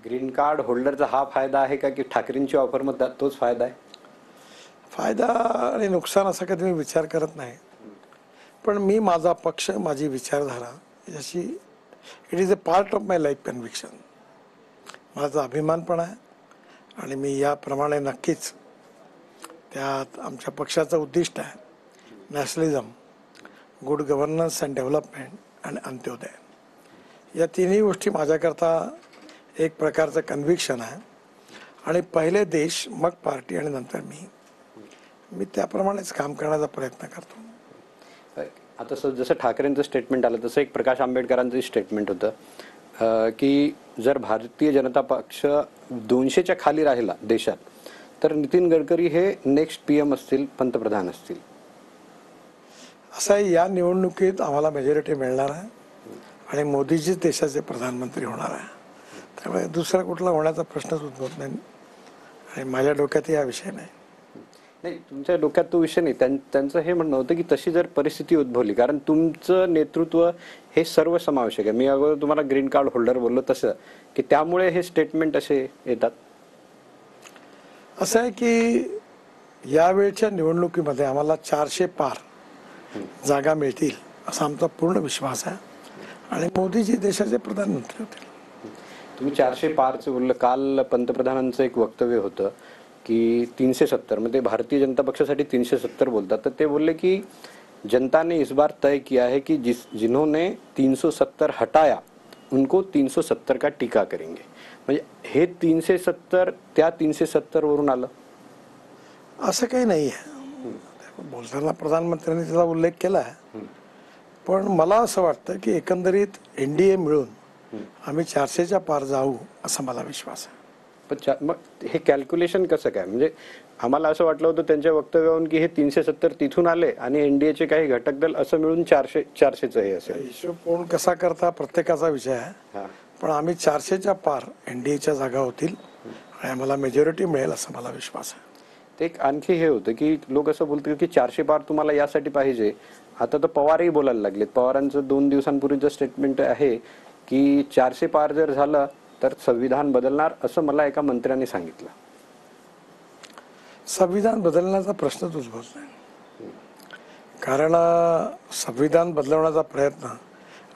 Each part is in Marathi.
ग्रीन कार्ड होल्डरचा हा फायदा आहे का की ठाकरेंची ऑफर मग तोच फायदा आहे? फायदा आणि नुकसान असा कधी मी विचार करत नाही, पण मी माझा पक्ष माझी विचारधारा याची it is a part of my life conviction. माझा अभिमान पण आहे आणि मी याप्रमाणे नक्कीच त्यात आमच्या पक्षाचं उद्दिष्ट आहे nationalism, good governance and development आणि अंत्योदय. या तिन्ही गोष्टी माझ्याकरता एक प्रकारचं कन्व्हिक्शन आहे आणि पहिले देश मग पार्टी आणि नंतर मी त्याप्रमाणेच काम करण्याचा प्रयत्न करतो. आता जसं ठाकरेंचं स्टेटमेंट आलं तसं एक प्रकाश आंबेडकरांचं स्टेटमेंट होतं की जर भारतीय जनता पक्ष 200च्या खाली राहिला देशात तर नितीन गडकरी हे नेक्स्ट PM असतील, पंतप्रधान असतील. असं आहे, या निवडणुकीत आम्हाला मेजॉरिटी मिळणार आहे आणि मोदीजीच देशाचे प्रधानमंत्री होणार आहे. त्यामुळे दुसरा कुठला होण्याचा प्रश्नच उद्भवत नाही आणि माझ्या डोक्यात हा विषय नाही. नाही, तुमच्या डोक्यात तो विषय नाही. त्यांचं हे म्हणणं होतं की तशी जर परिस्थिती उद्भवली, कारण तुमचं नेतृत्व हे सर्वसमावेशक आहे. मी अगोदर तुम्हाला ग्रीन कार्ड होल्डर बोललो तसं की त्यामुळे हे स्टेटमेंट असे येतात. असं आहे की यावेळच्या निवडणुकीमध्ये आम्हाला 400 पार जागा मिळतील असा आमचा पूर्ण विश्वास आहे आणि मोदीजी देशाचे प्रधानमंत्री होतील. तुम्ही 400 पारचं बोललं. काल पंतप्रधानांचं एक वक्तव्य होतं की 370 म्हणजे भारतीय जनता पक्षासाठी 370 बोलतात. तर ते बोलले की जनता ने इस बार तय किया है कि जिन्होंने 370 हटाया उनको 370 का टीका करेंगे. म्हणजे हे 370 त्या 370 वरून आलं असं काही नाही आहे. बोलताना प्रधानमंत्र्यांनी त्याचा उल्लेख केला आहे, पण मला असं वाटतं की एकंदरीत NDA मिळून आम्ही 400च्या पार जाऊ असा मला विश्वास आहे. पण मग हे कॅल्क्युलेशन कसं काय? म्हणजे आम्हाला असं वाटलं होतं त्यांच्या वक्तव्यावरून की हे 370 तिथून आले आणि NDAचे काही घटक दल असं मिळून 400चं हे असेल. हिशोब कोण कसा करता प्रत्येकाचा विषय आहे, पण आम्ही 400च्या पार NDAच्या जागा होतील आणि आम्हाला मेजॉरिटी मिळेल असा मला विश्वास आहे. ते एक आणखी हे होतं की लोक असं बोलतात की 400 पार तुम्हाला यासाठी पाहिजे. आता तर पवारही बोलायला लागलेत. पवारांचं 2 दिवसांपूर्वीचं स्टेटमेंट आहे की 400 पार जर झालं तर संविधान बदलणार असं मला एका मंत्र्याने सांगितलं. संविधान बदलण्याचा प्रश्नच उद्भवत नाही, कारण संविधान बदलवण्याचा प्रयत्न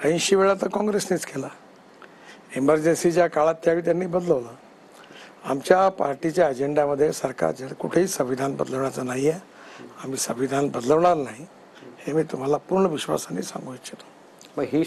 80 वेळा तर काँग्रेसनेच केला. इमर्जन्सीच्या काळात त्यावेळी त्यांनी बदलवलं. आमच्या पार्टीच्या अजेंड्यामध्ये सरकारचे कुठेही संविधान बदलवण्याचं नाही आहे. आम्ही संविधान बदलवणार नाही हे मी तुम्हाला पूर्ण विश्वासाने सांगू इच्छितो. मग ही